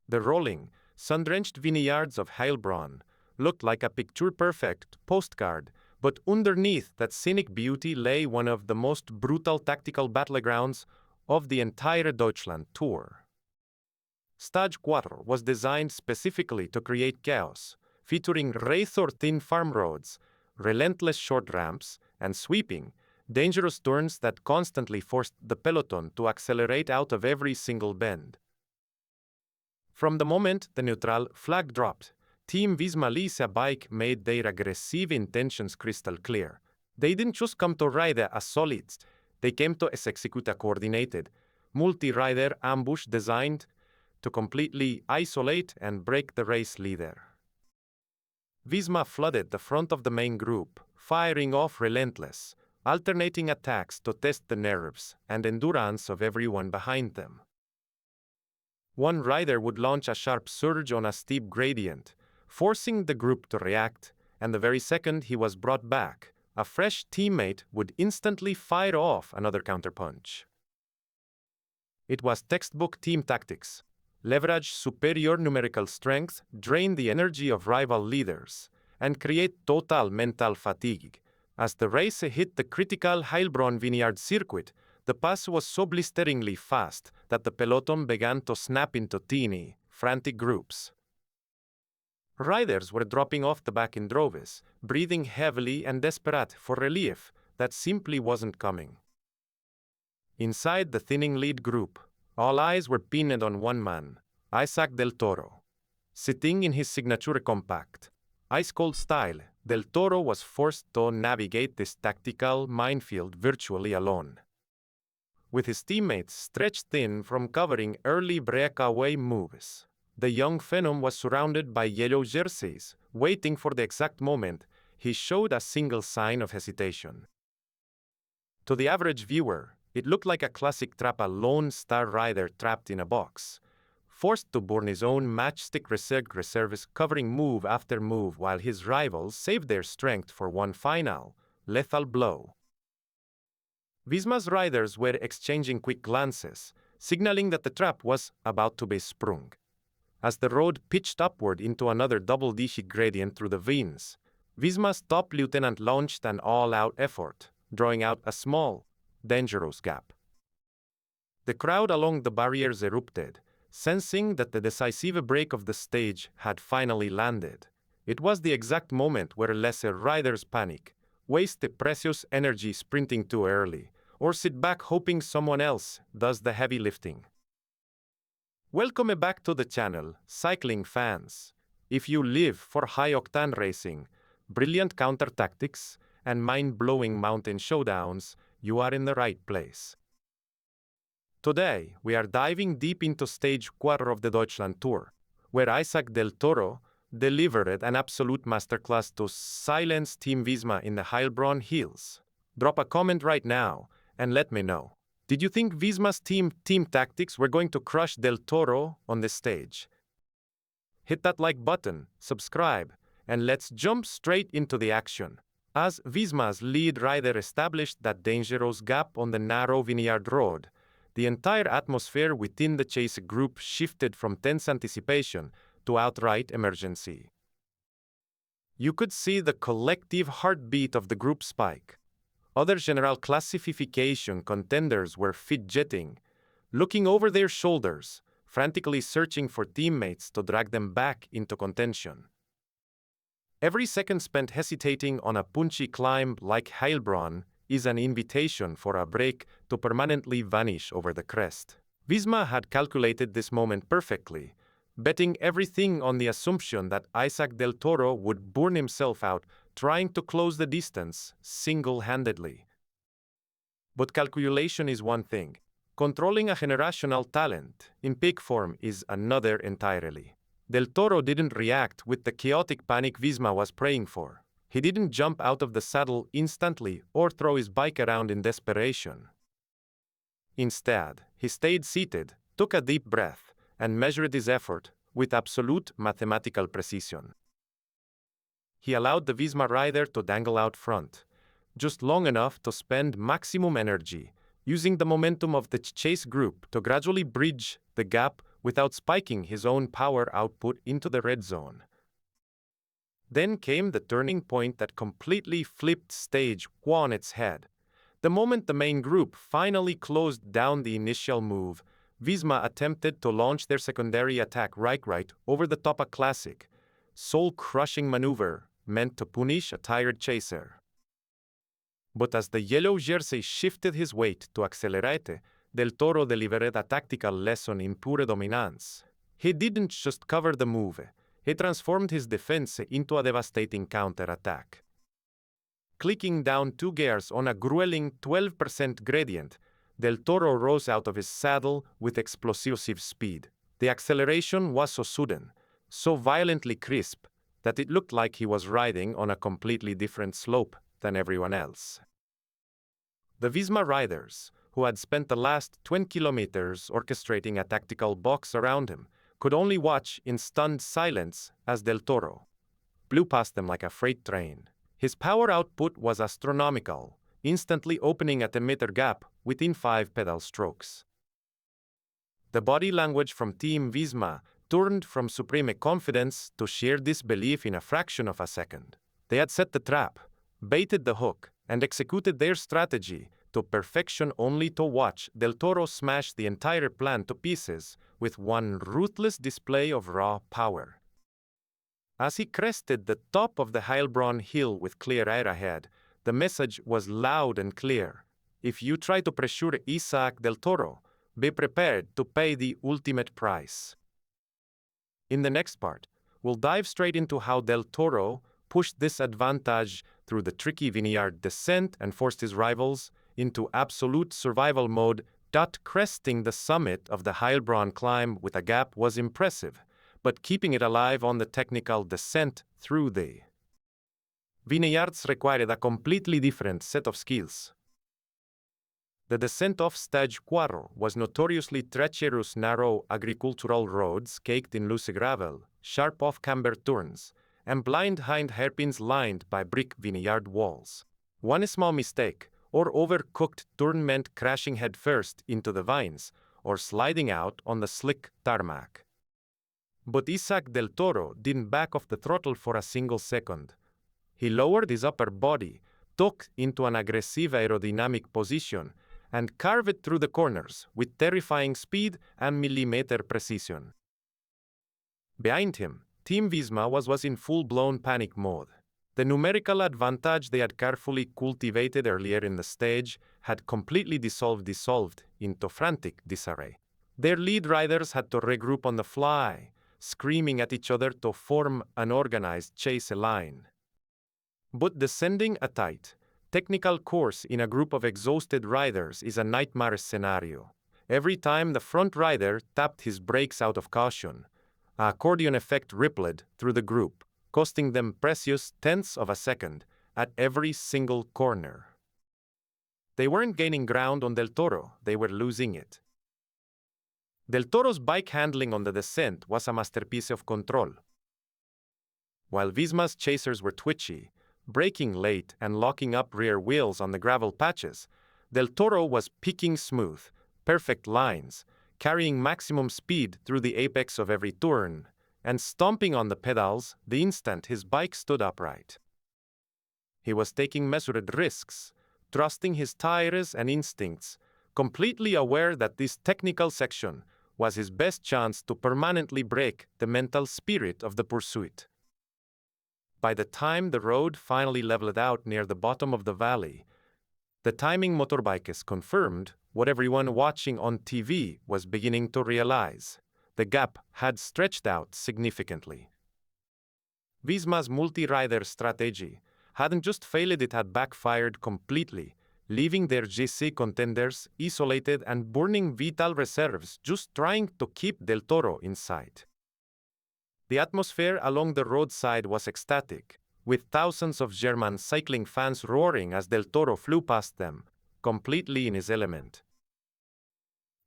The rolling, sun-drenched vineyards of Heilbronn looked like a picture-perfect postcard, but underneath that scenic beauty lay one of the most brutal tactical battlegrounds of the entire Deutschland Tour. Stage 4 was designed specifically to create chaos, featuring razor-thin farm roads, relentless short ramps, and sweeping, dangerous turns that constantly forced the peloton to accelerate out of every single bend. From the moment the neutral flag dropped, Team Visma Lisa bike made their aggressive intentions crystal clear. They didn't just come to ride a solid, they came to execute a coordinated, multi-rider ambush designed to completely isolate and break the race leader. Visma flooded the front of the main group, firing off relentless, alternating attacks to test the nerves and endurance of everyone behind them. One rider would launch a sharp surge on a steep gradient, forcing the group to react, and the very second he was brought back, a fresh teammate would instantly fire off another counterpunch. It was textbook team tactics. Leverage superior numerical strength, drain the energy of rival leaders, and create total mental fatigue. As the race hit the critical Heilbronn Vineyard circuit, the pass was so blisteringly fast that the peloton began to snap into teeny, frantic groups. Riders were dropping off the back in droves, breathing heavily and desperate for relief that simply wasn't coming. Inside the thinning lead group, all eyes were pinned on one man, Isaac Del Toro. Sitting in his signature compact, ice-cold style, Del Toro was forced to navigate this tactical minefield virtually alone. With his teammates stretched thin from covering early breakaway moves, the young phenom was surrounded by yellow jerseys, waiting for the exact moment he showed a single sign of hesitation. To the average viewer, it looked like a classic trap, a lone star rider trapped in a box, forced to burn his own matchstick reserves, covering move after move while his rivals saved their strength for one final, lethal blow. Visma's riders were exchanging quick glances, signaling that the trap was about to be sprung. As the road pitched upward into another double-digit gradient through the veins, Visma's top lieutenant launched an all-out effort, drawing out a small, dangerous gap. The crowd along the barriers erupted, sensing that the decisive break of the stage had finally landed. It was the exact moment where lesser riders panic, waste the precious energy sprinting too early, or sit back hoping someone else does the heavy lifting. Welcome back to the channel, cycling fans. If you live for high-octane racing, brilliant counter tactics, and mind-blowing mountain showdowns, you are in the right place. Today, we are diving deep into Stage 4 of the Deutschland Tour, where Isaac Del Toro delivered an absolute masterclass to silence Team Visma in the Heilbronn Hills. Drop a comment right now and let me know. Did you think Visma's team tactics were going to crush Del Toro on the stage? Hit that like button, subscribe, and let's jump straight into the action. As Visma's lead rider established that dangerous gap on the narrow vineyard road, the entire atmosphere within the chase group shifted from tense anticipation to outright emergency. You could see the collective heartbeat of the group spike. Other general classification contenders were fidgeting, looking over their shoulders, frantically searching for teammates to drag them back into contention. Every second spent hesitating on a punchy climb like Heilbronn is an invitation for a break to permanently vanish over the crest. Visma had calculated this moment perfectly, betting everything on the assumption that Isaac Del Toro would burn himself out trying to close the distance single-handedly. But calculation is one thing. Controlling a generational talent in peak form is another entirely. Del Toro didn't react with the chaotic panic Visma was praying for. He didn't jump out of the saddle instantly or throw his bike around in desperation. Instead, he stayed seated, took a deep breath, and measured his effort with absolute mathematical precision. He allowed the Visma rider to dangle out front, just long enough to spend maximum energy, using the momentum of the chase group to gradually bridge the gap without spiking his own power output into the red zone. Then came the turning point that completely flipped stage on its head. The moment the main group finally closed down the initial move, Visma attempted to launch their secondary attack right over the top, a classic, soul-crushing maneuver meant to punish a tired chaser. But as the yellow jersey shifted his weight to accelerate, Del Toro delivered a tactical lesson in pure dominance. He didn't just cover the move, he transformed his defense into a devastating counterattack. Clicking down 2 gears on a grueling 12% gradient, Del Toro rose out of his saddle with explosive speed. The acceleration was so sudden, so violently crisp, that it looked like he was riding on a completely different slope than everyone else. The Visma riders, who had spent the last 20 kilometers orchestrating a tactical box around him, could only watch in stunned silence as Del Toro blew past them like a freight train. His power output was astronomical, instantly opening at the meter gap within 5 pedal strokes. The body language from Team Visma turned from supreme confidence to sheer disbelief in a fraction of a second. They had set the trap, baited the hook, and executed their strategy to perfection, only to watch Del Toro smash the entire plan to pieces with one ruthless display of raw power. As he crested the top of the Heilbronn Hill with clear air ahead, the message was loud and clear. If you try to pressure Isaac Del Toro, be prepared to pay the ultimate price. In the next part, we'll dive straight into how Del Toro pushed this advantage through the tricky vineyard descent and forced his rivals into absolute survival mode. Cresting the summit of the Heilbronn climb with a gap was impressive, but keeping it alive on the technical descent through the vineyards required a completely different set of skills. The descent off stage 4 was notoriously treacherous, narrow agricultural roads caked in loose gravel, sharp off-camber turns, and blind hind hairpins lined by brick vineyard walls. One small mistake or overcooked turn meant crashing headfirst into the vines or sliding out on the slick tarmac. But Isaac Del Toro didn't back off the throttle for a single second. He lowered his upper body, tucked into an aggressive aerodynamic position, and carved through the corners with terrifying speed and millimeter precision. Behind him, Team Visma was in full-blown panic mode. The numerical advantage they had carefully cultivated earlier in the stage had completely dissolved into frantic disarray. Their lead riders had to regroup on the fly, screaming at each other to form an organized chase line. But descending a tight, technical course in a group of exhausted riders is a nightmare scenario. Every time the front rider tapped his brakes out of caution, an accordion effect rippled through the group, costing them precious tenths of a second at every single corner. They weren't gaining ground on Del Toro, they were losing it. Del Toro's bike handling on the descent was a masterpiece of control. While Visma's chasers were twitchy, braking late and locking up rear wheels on the gravel patches, Del Toro was picking smooth, perfect lines, carrying maximum speed through the apex of every turn, and stomping on the pedals the instant his bike stood upright. He was taking measured risks, trusting his tires and instincts, completely aware that this technical section was his best chance to permanently break the mental spirit of the pursuit. By the time the road finally leveled out near the bottom of the valley, the timing motorbikers confirmed what everyone watching on TV was beginning to realize. The gap had stretched out significantly. Visma's multi-rider strategy hadn't just failed, it had backfired completely, leaving their GC contenders isolated and burning vital reserves just trying to keep Del Toro in sight. The atmosphere along the roadside was ecstatic, with thousands of German cycling fans roaring as Del Toro flew past them, completely in his element.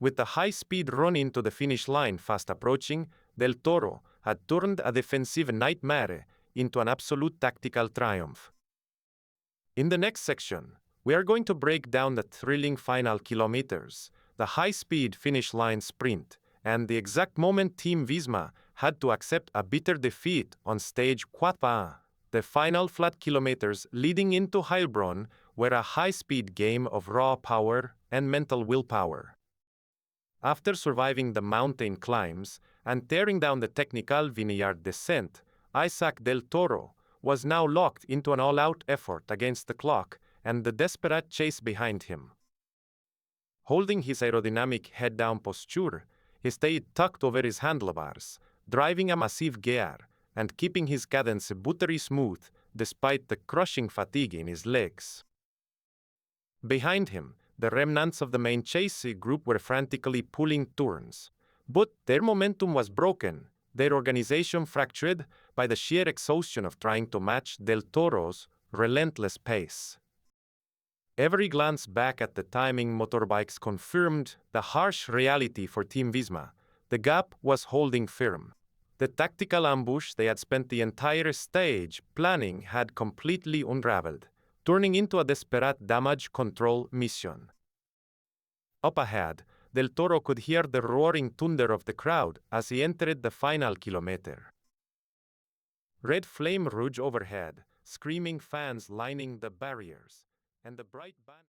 With the high-speed run into the finish line fast approaching, Del Toro had turned a defensive nightmare into an absolute tactical triumph. In the next section, we are going to break down the thrilling final kilometers, the high-speed finish line sprint, and the exact moment Team Visma had to accept a bitter defeat on stage 4. The final flat kilometers leading into Heilbronn were a high-speed game of raw power and mental willpower. After surviving the mountain climbs and tearing down the technical vineyard descent, Isaac Del Toro was now locked into an all-out effort against the clock and the desperate chase behind him. Holding his aerodynamic head-down posture, he stayed tucked over his handlebars, driving a massive gear and keeping his cadence buttery smooth despite the crushing fatigue in his legs. Behind him, the remnants of the main chase group were frantically pulling turns, but their momentum was broken, their organization fractured by the sheer exhaustion of trying to match Del Toro's relentless pace. Every glance back at the timing motorbikes confirmed the harsh reality for Team Visma. The gap was holding firm. The tactical ambush they had spent the entire stage planning had completely unraveled, turning into a desperate damage control mission. Up ahead, Del Toro could hear the roaring thunder of the crowd as he entered the final kilometer. Red flame rouge overhead, screaming fans lining the barriers, and the bright band